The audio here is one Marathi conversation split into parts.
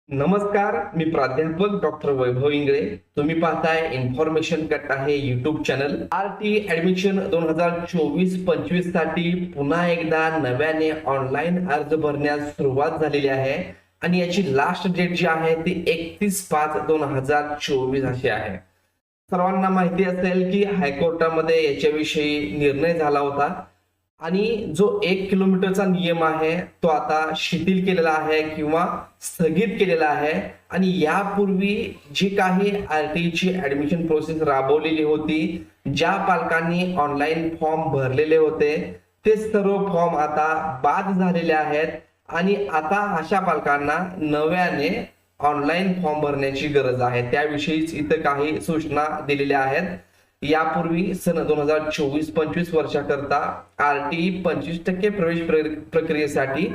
नमस्कार, मी प्राध्यापक डॉक्टर वैभव इंगळे. तुम्ही पाहताय इन्फॉर्मेशन कट आहे युट्यूब चॅनल. आरटी ऍडमिशन 2024-25 साठी पुन्हा एकदा नव्याने ऑनलाईन अर्ज भरण्यास सुरुवात झालेली आहे आणि याची लास्ट डेट जी आहे ती 31/5/2024 अशी आहे. सर्वांना माहिती असेल की हायकोर्टामध्ये याच्याविषयी निर्णय झाला होता आणि जो 1 किलोमीटरचा नियम आहे तो आता शिथिल केलेला आहे किंवा स्थगित केलेला आहे. आणि यापूर्वी जी काही आरटीची ऍडमिशन प्रोसेस राबवलेली होती, ज्या पालकांनी ऑनलाईन फॉर्म भरलेले होते ते सर्व फॉर्म आता बाद झालेले आहेत आणि आता अशा पालकांना नव्याने ऑनलाईन फॉर्म भरण्याची गरज आहे. त्याविषयीच इथं काही सूचना दिलेल्या आहेत. यापूर्वी सन 2024-25 वर्षाकरता आरटी 25% प्रवेश प्रक्रियेसाठी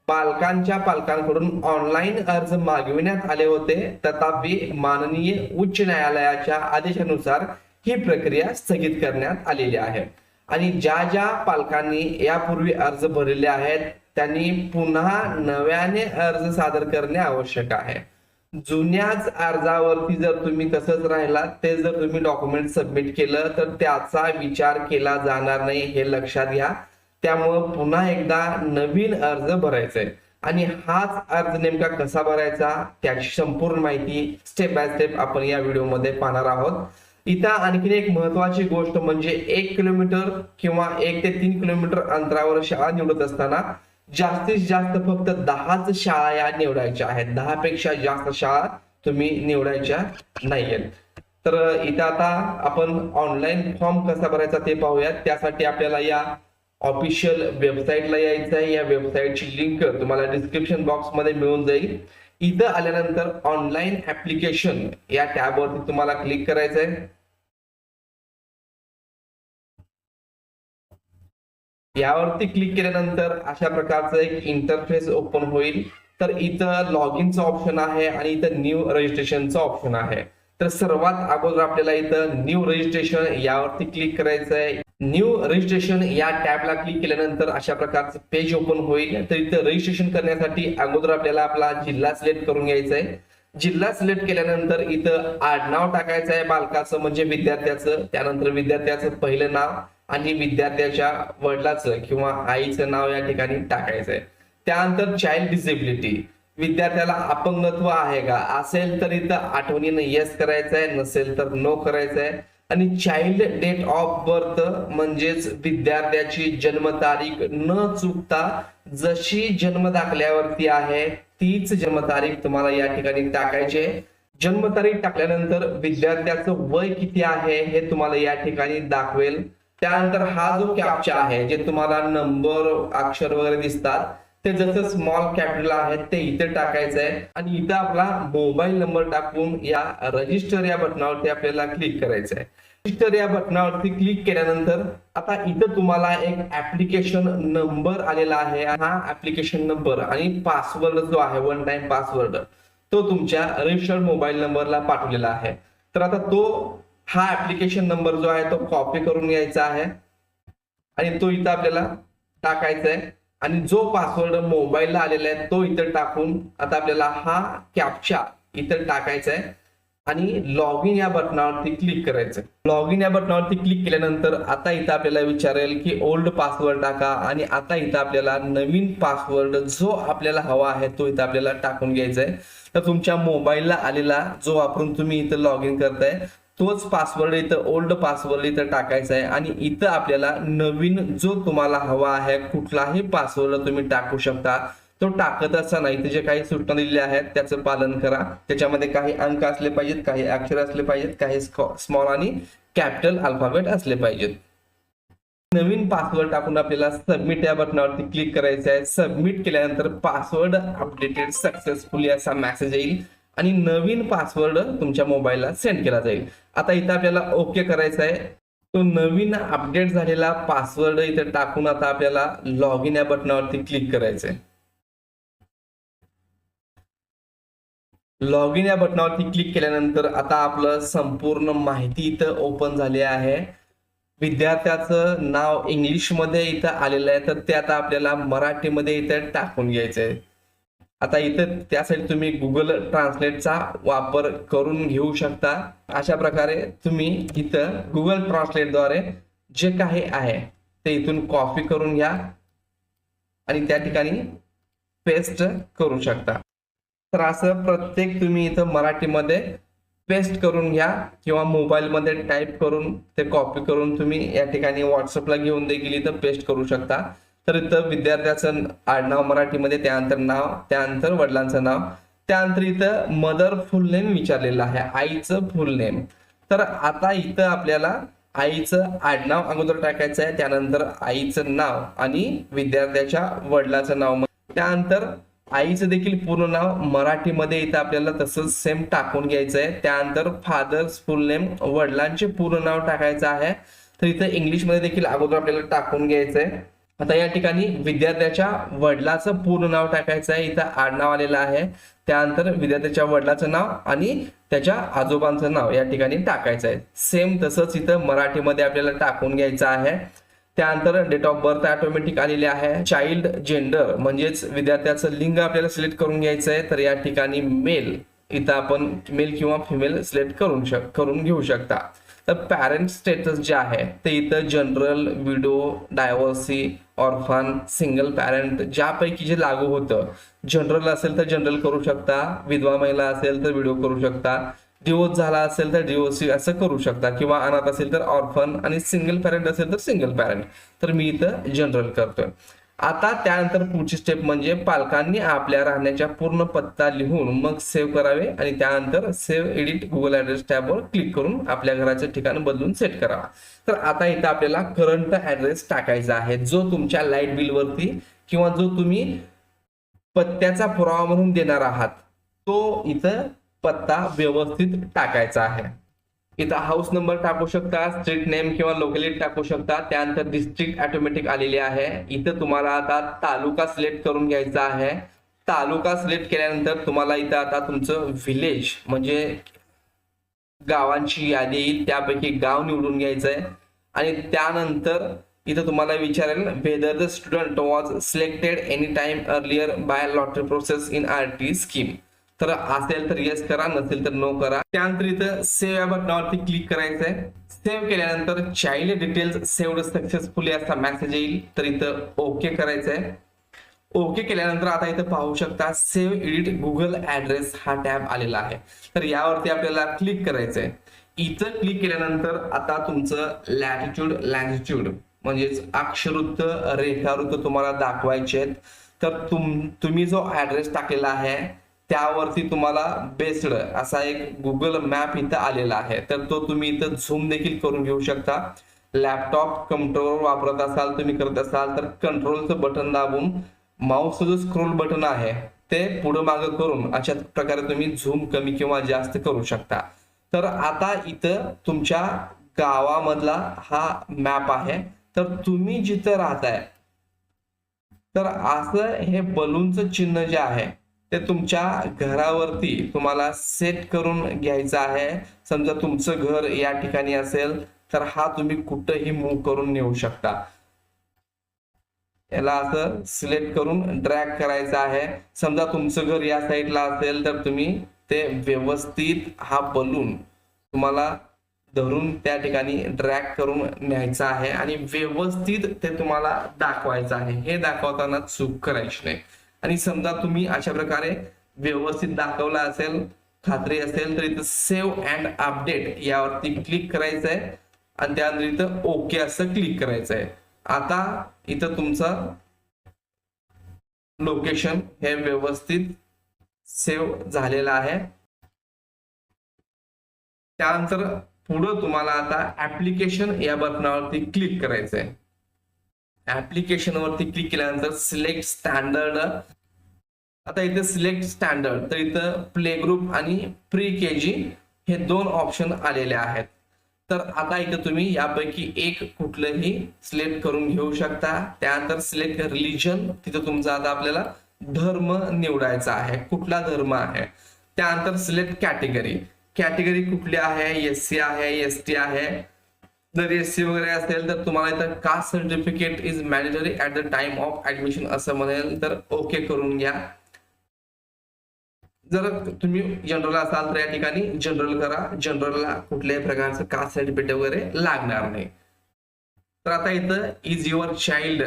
पालकांकडून ऑनलाईन अर्ज मागविण्यात आले होते. तथापि माननीय उच्च न्यायालयाच्या आदेशानुसार ही प्रक्रिया स्थगित करण्यात आलेली आहे आणि ज्या ज्या पालकांनी यापूर्वी अर्ज भरलेले आहेत त्यांनी पुन्हा नव्याने अर्ज सादर करणे आवश्यक आहे. जुन्याच अर्जावरती जर तुम्ही तसंच राहिला ते जर तुम्ही डॉक्युमेंट सबमिट केलं तर त्याचा विचार केला जाणार नाही, हे लक्षात घ्या. त्यामुळं पुन्हा एकदा नवीन अर्ज भरायचा आहे आणि हाच अर्ज नेमका कसा भरायचा त्याची संपूर्ण माहिती स्टेप बाय स्टेप आपण या व्हिडिओमध्ये पाहणार आहोत. इथं आणखीन एक महत्वाची गोष्ट म्हणजे 1 किलोमीटर किंवा 1 ते 3 किलोमीटर अंतरावर शाळा निवडत असताना जास्तीत जास्त फक्त 10च शाळा या निवडायच्या आहेत. 10 पेक्षा जास्त शाळा तुम्ही निवडायच्या नाहीयेत. तर इथं आता आपण ऑनलाईन फॉर्म कसा भरायचा ते पाहूयात. त्यासाठी आपल्याला या ऑफिशियल वेबसाईटला यायचं आहे. या वेबसाईटची लिंक तुम्हाला डिस्क्रिप्शन बॉक्स मध्ये मिळून जाईल. इथं आल्यानंतर ऑनलाईन ऍप्लिकेशन या टॅबवरती तुम्हाला क्लिक करायचं आहे. यावरती क्लिक केल्यानंतर अशा प्रकारचं एक इंटरफेस ओपन होईल. तर इथं लॉग इनचं ऑप्शन आहे आणि इथं न्यू रजिस्ट्रेशनचं ऑप्शन आहे. तर सर्वात अगोदर आपल्याला इथं न्यू रजिस्ट्रेशन यावरती क्लिक करायचं आहे. न्यू रजिस्ट्रेशन या टॅबला क्लिक केल्यानंतर अशा प्रकारचं पेज ओपन होईल. तर इथं रजिस्ट्रेशन करण्यासाठी अगोदर आपल्याला आपला जिल्हा सिलेक्ट करून घ्यायचा आहे. जिल्हा सिलेक्ट केल्यानंतर इथं आडनाव टाकायचं आहे बालकाचं म्हणजे विद्यार्थ्याचं. त्यानंतर विद्यार्थ्याचं पहिलं नाव आणि विद्यार्थ्याच्या वडिलाचं किंवा आईचं नाव या ठिकाणी टाकायचंय. त्यानंतर चाइल्ड डिसेबिलिटी, विद्यार्थ्याला अपंगत्व आहे का, असेल तर इथं आठवणीनं येस करायचंय, नसेल तर नो करायचंय. आणि चाइल्ड डेट ऑफ बर्थ म्हणजेच विद्यार्थ्याची जन्मतारीख न चुकता जशी जन्म दाखल्यावरती आहे तीच जन्मतारीख तुम्हाला या ठिकाणी टाकायची आहे. जन्मतारीख टाकल्यानंतर विद्यार्थ्याचं वय किती आहे हे तुम्हाला या ठिकाणी दाखवेल. त्यानंतर हा जो कॅप्चा आहे जे तुम्हाला नंबर अक्षर वगैरे दिसतात ते जसं स्मॉल कॅपिटल आहेत ते इथे टाकायचं आहे आणि इथं आपला मोबाईल नंबर टाकून या रजिस्टर या बटनावरती आपल्याला क्लिक करायचं आहे. रजिस्टर या बटनावरती क्लिक केल्यानंतर आता इथं तुम्हाला एक ऍप्लिकेशन नंबर आलेला आहे. हा ऍप्लिकेशन नंबर आणि पासवर्ड जो आहे 1 टाइम पासवर्ड तो तुमच्या रजिस्टर्ड मोबाईल नंबरला पाठवलेला आहे. तर आता हा ऍप्लिकेशन नंबर जो आहे तो कॉपी करून घ्यायचा आहे आणि तो इथं आपल्याला टाकायचा आहे आणि जो पासवर्ड मोबाईलला आलेला आहे तो इथं टाकून आता आपल्याला हा कॅप्चा इथं टाकायचा आहे आणि लॉग इन या बटनावरती क्लिक करायचं. लॉग इन या बटनावरती क्लिक केल्यानंतर आता इथं आपल्याला विचारेल की ओल्ड पासवर्ड टाका आणि आता इथं आपल्याला नवीन पासवर्ड जो आपल्याला हवा आहे तो इथं आपल्याला टाकून घ्यायचा आहे. तर तुमच्या मोबाईलला आलेला जो वापरून तुम्ही इथं लॉग इन करताय तोच पासवर्ड इथं ओल्ड पासवर्ड इथं टाकायचा आहे आणि इथं आपल्याला नवीन जो तुम्हाला हवा आहे कुठलाही पासवर्ड तुम्ही टाकू शकता. तो टाकत असा नाही, जे काही सूचना दिलेल्या आहेत त्याचं पालन करा. त्याच्यामध्ये काही अंक असले पाहिजेत, काही अक्षर असले पाहिजेत, काही स्मॉल आणि कॅपिटल अल्फाबेट असले पाहिजेत. नवीन पासवर्ड टाकून आपल्याला सबमिट या बटनावरती क्लिक करायचं आहे. सबमिट केल्यानंतर पासवर्ड अपडेटेड सक्सेसफुली असा मेसेज येईल आणि नवीन पासवर्ड तुमच्या मोबाईलला सेंड केला जाईल. आता इथं आपल्याला ओके करायचं आहे. तो नवीन अपडेट झालेला पासवर्ड इथे टाकून आता आपल्याला लॉग इन या बटनावरती क्लिक करायचं आहे. लॉग इन या बटनावरती क्लिक केल्यानंतर आता आपलं संपूर्ण माहिती इथं ओपन झाली आहे. विद्यार्थ्याचं नाव इंग्लिश मध्ये इथं आलेलं आहे तर ते आता आपल्याला मराठीमध्ये इथं टाकून घ्यायचंय. आता इथं त्यासाठी तुम्ही गुगल ट्रान्सलेटचा वापर करून घेऊ शकता. अशा प्रकारे तुम्ही इथं गुगल ट्रान्सलेटद्वारे जे काही आहे ते इथून कॉपी करून घ्या आणि त्या ठिकाणी पेस्ट करू शकता. तर असं प्रत्येक तुम्ही इथं मराठीमध्ये पेस्ट करून घ्या किंवा मोबाईलमध्ये टाईप करून ते कॉपी करून तुम्ही या ठिकाणी व्हॉट्सअपला घेऊन देखील इथं पेस्ट करू शकता. तर इथं विद्यार्थ्याचं आडनाव मराठीमध्ये, त्यानंतर नाव, त्यानंतर वडिलांचं नाव, त्यानंतर इथं मदर फुल नेम विचारलेलं आहे, आईचं फुल नेम. तर आता इथं आपल्याला आईचं आडनाव अगोदर टाकायचं आहे, त्यानंतर आईचं नाव आणि विद्यार्थ्याच्या वडिलाचं नाव, त्यानंतर आईचं देखील पूर्ण नाव मराठीमध्ये इथं आपल्याला तसंच सेम टाकून घ्यायचं आहे. त्यानंतर फादर्स फुल नेम, वडिलांचे पूर्ण नाव टाकायचं आहे. तर इथं इंग्लिशमध्ये देखील अगोदर आपल्याला टाकून घ्यायचं आहे. आता या ठिकाणी विद्यार्थ्याच्या वडिलाचं पूर्ण नाव टाकायचं आहे. इथं आडनाव आलेलं आहे, त्यानंतर विद्यार्थ्याच्या वडिलाचं नाव आणि त्याच्या आजोबांचं नाव या ठिकाणी टाकायचं आहे. सेम तसंच इथं मराठीमध्ये आपल्याला टाकून घ्यायचं आहे. त्यानंतर डेट ऑफ बर्थ ऑटोमॅटिक आलेले आहे. चाइल्ड जेंडर म्हणजेच विद्यार्थ्याचं लिंग आपल्याला सिलेक्ट करून घ्यायचं आहे. तर या ठिकाणी मेल, इथं आपण मेल किंवा फिमेल सिलेक्ट करून घेऊ शकता. तर पॅरेंट स्टेटस जे आहे ते इथं general, widow, divorcee, orphan, single parent ज्यापैकी जे लागू होतं, जनरल असेल तर जनरल करू शकता, विधवा महिला असेल तर विडो करू शकता, डिवोर्स झाला असेल तर डिवोर्सी असं करू शकता, किंवा अनाथ असेल तर ऑर्फन, आणि सिंगल पॅरेंट असेल तर सिंगल पॅरेंट. तर मी इथं जनरल करतोय. आता त्यानंतर पुढची स्टेप म्हणजे पालकांनी आपल्या राहण्याच्या पूर्ण पत्ता लिहून मग सेव्ह करावे आणि त्यानंतर सेव्ह एडिट गुगल ऍड्रेस टॅबवर क्लिक करून आपल्या घराचे ठिकाण बदलून सेट करावा. तर आता इथं आपल्याला करंट ऍड्रेस टाकायचा आहे, जो तुमच्या लाईट बिल वरती किंवा जो तुम्ही पत्त्याचा पुरावा म्हणून देणार आहात तो इथं पत्ता व्यवस्थित टाकायचा आहे. इथं हाऊस नंबर टाकू शकता, स्ट्रीट नेम किंवा लोकेलिटी टाकू शकता. त्यानंतर डिस्ट्रिक्ट ऑटोमॅटिक आलेली आहे. इथं तुम्हाला आता तालुका सिलेक्ट करून घ्यायचा आहे. तालुका सिलेक्ट केल्यानंतर तुम्हाला इथं आता तुमचं विलेज म्हणजे गावांची यादी येईल, त्यापैकी गाव निवडून घ्यायचं आहे. आणि त्यानंतर इथं तुम्हाला विचारेल whether the student was selected any time earlier bye lottery process in RT scheme. तर असेल तर येस करा, नसेल तर नो करा. त्यानंतर इथं सेव्ह या बटनावरती क्लिक करायचंय. सेव्ह केल्यानंतर चाइल्ड डिटेल्स सेव्ड सक्सेसफुली असा मेसेज येईल, तर इथं ओके करायचंय. ओके केल्यानंतर आता इथं पाहू शकता सेव्ह एडिट गुगल ऍड्रेस हा टॅब आलेला आहे. तर यावरती आपल्याला क्लिक करायचंय. इथं क्लिक केल्यानंतर आता तुमचं लॅटिट्यूड, लॅंगिट्यूड म्हणजेच अक्षरवृत्त, रेखावृत्त तुम्हाला दाखवायचे आहेत. तर तुम्ही जो ऍड्रेस टाकलेला आहे त्यावरती तुम्हाला बेस्ड असा एक गुगल मॅप इथं आलेला आहे. तर तो तुम्ही इथं झूम देखील करून घेऊ शकता. लॅपटॉप, कम्प्युटर वापरत असाल, तुम्ही करत असाल तर कंट्रोलचं बटन दाबून माऊसचं जो स्क्रोल बटन आहे ते पुढे मागे करून अशा प्रकारे तुम्ही झूम कमी किंवा जास्त करू शकता. तर आता इथं तुमच्या गावामधला हा मॅप आहे. तर तुम्ही जिथं राहताय तर असं हे बलूनचं चिन्ह जे आहे ते तुमच्या घरावरती तुम्हाला सेट करून घ्यायचं आहे. समजा तुमचं घर या ठिकाणी असेल तर हा तुम्ही कुठेही मूव्ह करून नेऊ शकता. याला असं सिलेक्ट करून ड्रॅग करायचं आहे. समजा तुमचं घर या साईडला असेल तर तुम्ही ते व्यवस्थित हा बलून तुम्हाला धरून त्या ठिकाणी ड्रॅग करून न्यायचा आहे आणि व्यवस्थित ते तुम्हाला दाखवायचं आहे. हे दाखवताना चूक करायची नाही. आणि समजा तुम्ही अशा प्रकारे व्यवस्थित दाखवला असेल, खात्री असेल, तर इथं सेव्ह अँड अपडेट यावरती क्लिक करायचंय आणि त्यानंतर इथं ओके असं क्लिक करायचंय. आता इथं तुमचं लोकेशन हे व्यवस्थित सेव्ह झालेलं आहे. त्यानंतर पुढे तुम्हाला आता ऍप्लिकेशन या बटनावरती क्लिक करायचंय. ऍप्लिकेशन वरती क्लिक केल्यानंतर सिलेक्ट स्टँडर्ड. आता इथे सिलेक्ट स्टँडर्ड, तर इथं प्ले ग्रुप आणि प्री केजी हे दोन ऑप्शन आलेले आहेत. तर आता इथं तुम्ही यापैकी एक कुठलंही सिलेक्ट करून घेऊ शकता. त्यानंतर सिलेक्ट रिलीजन, तिथं तुमचा आता आपल्याला धर्म निवडायचा आहे, कुठला धर्म आहे. त्यानंतर सिलेक्ट कॅटेगरी, कॅटेगरी कुठली आहे, एससी आहे, एसटी आहे. जर एससी वगैरे असेल तर तुम्हाला इथं caste certificate is mandatory at the time of admission असं म्हणेल, तर ओके करून घ्या. जर तुम्ही जनरल असाल तर या ठिकाणी जनरल करा. जनरलला कुठल्याही प्रकारचं कास्ट सर्टिफिकेट वगैरे लागणार नाही. तर आता इथं is your child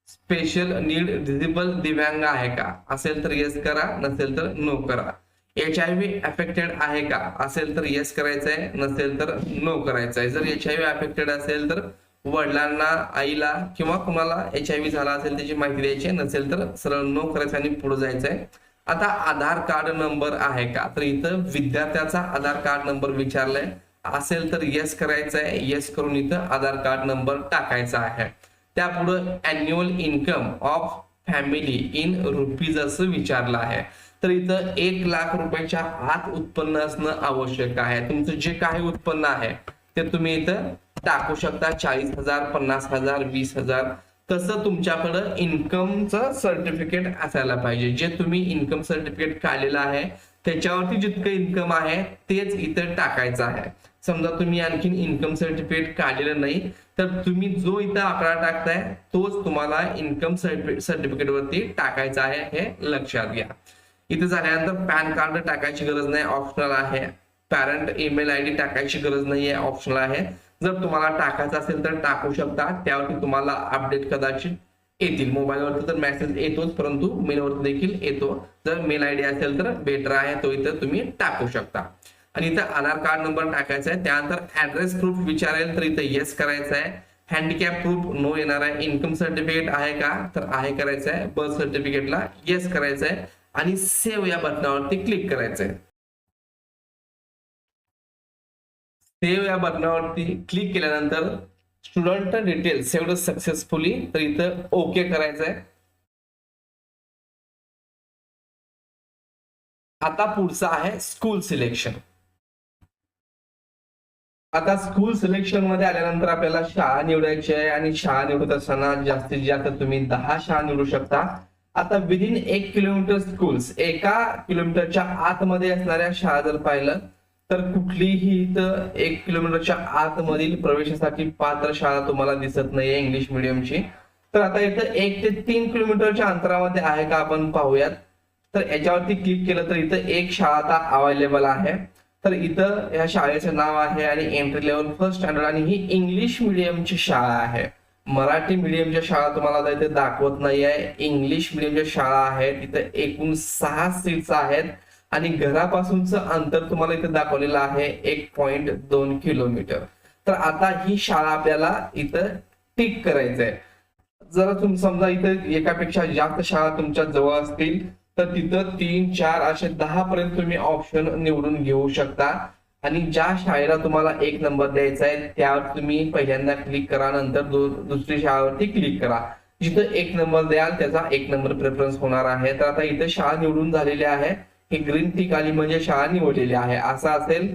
special need disable दिव्यांग आहे का असेल तर येस करा, नसेल तर नो करा. HIV अफेक्टेड आहे का असेल तर येस करायचं आहे, नसेल तर नो करायचं आहे. जर HIV अफेक्टेड असेल तर वडिलांना, आईला किंवा कुणाला HIV झाला असेल त्याची माहिती द्यायची, नसेल तर सरळ नो करायचं आणि पुढे जायचं आहे. आता आधार कार्ड नंबर आहे का, तर इथं विद्यार्थ्याचा आधार कार्ड नंबर विचारलाय, असेल तर येस करायचं आहे. येस करून इथं आधार कार्ड नंबर टाकायचा आहे. त्यापुढे annual income of family in rupees असं विचारलं आहे. तर इथं 1,00,000 रुपयाच्या आत उत्पन्न असणं आवश्यक आहे. तुमचं जे काही उत्पन्न आहे ते तुम्ही इथं टाकू शकता. 40,000, 50,000, 20,000. तसं तुमच्याकडं इन्कमचं सर्टिफिकेट असायला पाहिजे. जे तुम्ही इन्कम सर्टिफिकेट काढलेलं आहे त्याच्यावरती जितकं इन्कम आहे तेच इथं टाकायचं आहे. समजा तुम्ही आणखीन इन्कम सर्टिफिकेट काढलेलं नाही तर तुम्ही जो इथं आकडा टाकताय तोच तुम्हाला इन्कम सर्टिफिकेट वरती टाकायचा आहे, हे लक्षात घ्या. इथे झाल्यानंतर पॅन कार्ड टाकायची गरज नाही, ऑप्शनल आहे. पॅरेंट ईमेल ID टाकायची गरज नाहीये, ऑप्शनल आहे. जर तुम्हाला टाकायचं असेल तर टाकू शकता. त्यावरती तुम्हाला अपडेट कदाचित येतील. मोबाईलवरती तर मेसेज येतोच, परंतु मेलवरती देखील येतो. जर मेल ID असेल तर बेटर आहे, तो इथं तुम्ही टाकू शकता. आणि इथं आधार कार्ड नंबर टाकायचा आहे. त्यानंतर ऍड्रेस प्रूफ विचारेल तर इथं येस करायचं आहे. हँडिकॅप प्रूफ नो येणार आहे. इन्कम सर्टिफिकेट आहे का, तर आहे करायचं आहे. बर्थ सर्टिफिकेटला येस करायचं आहे आणि सेव्ह या बटनावरती क्लिक करायचं आहे. सेव्ह या बटनावरती क्लिक केल्यानंतर स्टुडंट डिटेल्स सेव्हड सक्सेसफुली, तर इथं ओके करायचं आहे. आता पुढचं आहे स्कूल सिलेक्शन. आता स्कूल सिलेक्शन मध्ये आल्यानंतर आपल्याला शाळा निवडायची आहे आणि शाळा निवडत असताना जास्तीत जास्त तुम्ही 10 शाळा निवडू शकता. आता विदिन 1 किलोमीटर स्कूल्स, 1 किलोमीटरच्या आतमध्ये असणाऱ्या शाळा जर पाहिलं तर कुठलीही इथं 1 किलोमीटरच्या आतमधील प्रवेशासाठी पात्र शाळा तुम्हाला दिसत नाहीये इंग्लिश मिडियमची. तर आता इथं 1 ते 3 किलोमीटरच्या अंतरामध्ये आहे का आपण पाहूयात. तर याच्यावरती क्लिक केलं तर इथं एक शाळा आता अवेलेबल आहे. तर इथं या शाळेचं नाव आहे आणि एंट्री लेवल फर्स्ट स्टँडर्ड आणि ही इंग्लिश मिडियमची शाळा आहे. मराठी मिडियमच्या शाळा तुम्हाला इथे दाखवत नाही आहे. इंग्लिश मिडियमच्या शाळा आहेत. इथं एकूण 6 सीट्स आहेत आणि घरापासूनचं अंतर तुम्हाला इथे दाखवलेलं आहे 1.2 किलोमीटर. तर आता ही शाळा आपल्याला इथं टिक करायचंय. जर तुम्ही समजा इथं एकापेक्षा जास्त शाळा तुमच्या जवळ असतील तर तिथं 3, 4 असे 10 पर्यंत तुम्ही ऑप्शन निवडून घेऊ शकता. आणि ज्या शाळेला तुम्हाला 1 नंबर द्यायचा आहे त्यावर तुम्ही पहिल्यांदा क्लिक करा, नंतर दुसरी शाळेवरती क्लिक करा. जिथं 1 नंबर द्याल त्याचा 1 नंबर प्रेफरन्स होणार आहे. तर आता इथं शाळा निवडून झालेली आहे. ही ग्रीन टिक आली म्हणजे शाळा निवडलेली आहे. असं असेल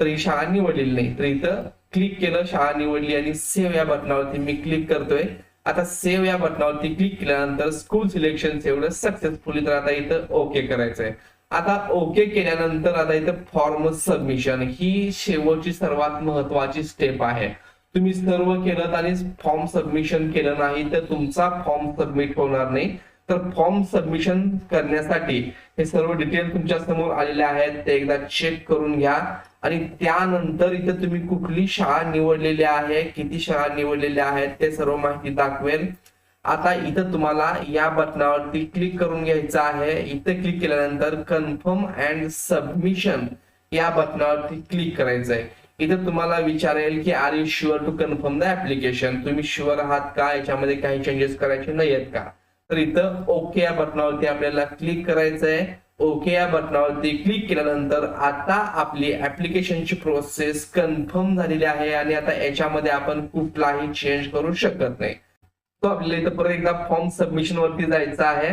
तर ही शाळा निवडलेली नाही, तर इथं क्लिक केलं, शाळा निवडली आणि सेव्ह या बटनावरती मी क्लिक करतोय. आता सेव्ह या बटनावरती क्लिक केल्यानंतर स्कूल सिलेक्शन सेव्हड सक्सेसफुली, तर आता इथं ओके करायचंय. आता ओके केल्यानंतर आता इथं फॉर्म सबमिशन ही शेवटची सर्वात महत्वाची स्टेप आहे. तुम्ही सर्व केलं आणि फॉर्म सबमिशन केलं नाही तर तुमचा फॉर्म सबमिट होणार नाही. तर फॉर्म सबमिशन करण्यासाठी हे सर्व डिटेल तुमच्या समोर आलेले आहेत, ते एकदा चेक करून घ्या. आणि त्यानंतर इथं तुम्ही कुठली शाळा निवडलेली आहे, किती शाळा निवडलेल्या आहेत ते सर्व माहिती दाखवेल. आता इथं तुम्हाला या बटनावरती क्लिक करून घ्यायचं आहे. इथं क्लिक केल्यानंतर कन्फर्म अँड सबमिशन या बटनावरती क्लिक करायचं आहे. इथं तुम्हाला विचारेल की are you sure to confirm the application, तुम्ही शुअर आहात का, याच्यामध्ये काही चेंजेस करायचे नाही आहेत का. तर इथं ओके या बटनावरती आपल्याला क्लिक करायचं आहे. ओके या बटनावरती क्लिक केल्यानंतर आता आपली ऍप्लिकेशनची प्रोसेस कन्फर्म झालेली आहे आणि आता याच्यामध्ये आपण कुठलाही चेंज करू शकत नाही. तो आपल्याला इथं परत एकदा फॉर्म सबमिशन वरती जायचं आहे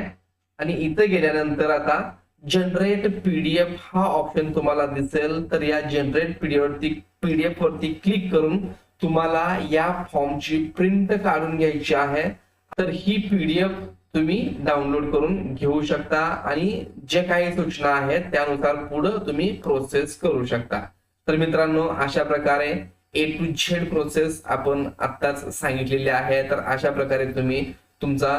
आणि इथं गेल्यानंतर आता जनरेट PDF हा ऑप्शन तुम्हाला दिसेल. तर या जनरेट PDF वरती क्लिक करून तुम्हाला या फॉर्मची प्रिंट काढून घ्यायची आहे. तर ही PDF तुम्ही डाउनलोड करून घेऊ शकता आणि जे काही सूचना आहेत त्यानुसार पुढे तुम्ही प्रोसेस करू शकता. तर मित्रांनो, अशा प्रकारे A to Z प्रोसेस आपण आत्ताच सांगितलेली आहे. तर अशा प्रकारे तुम्ही तुमचा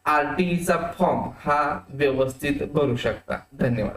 RTE चा फॉर्म हा व्यवस्थित भरू शकता. धन्यवाद.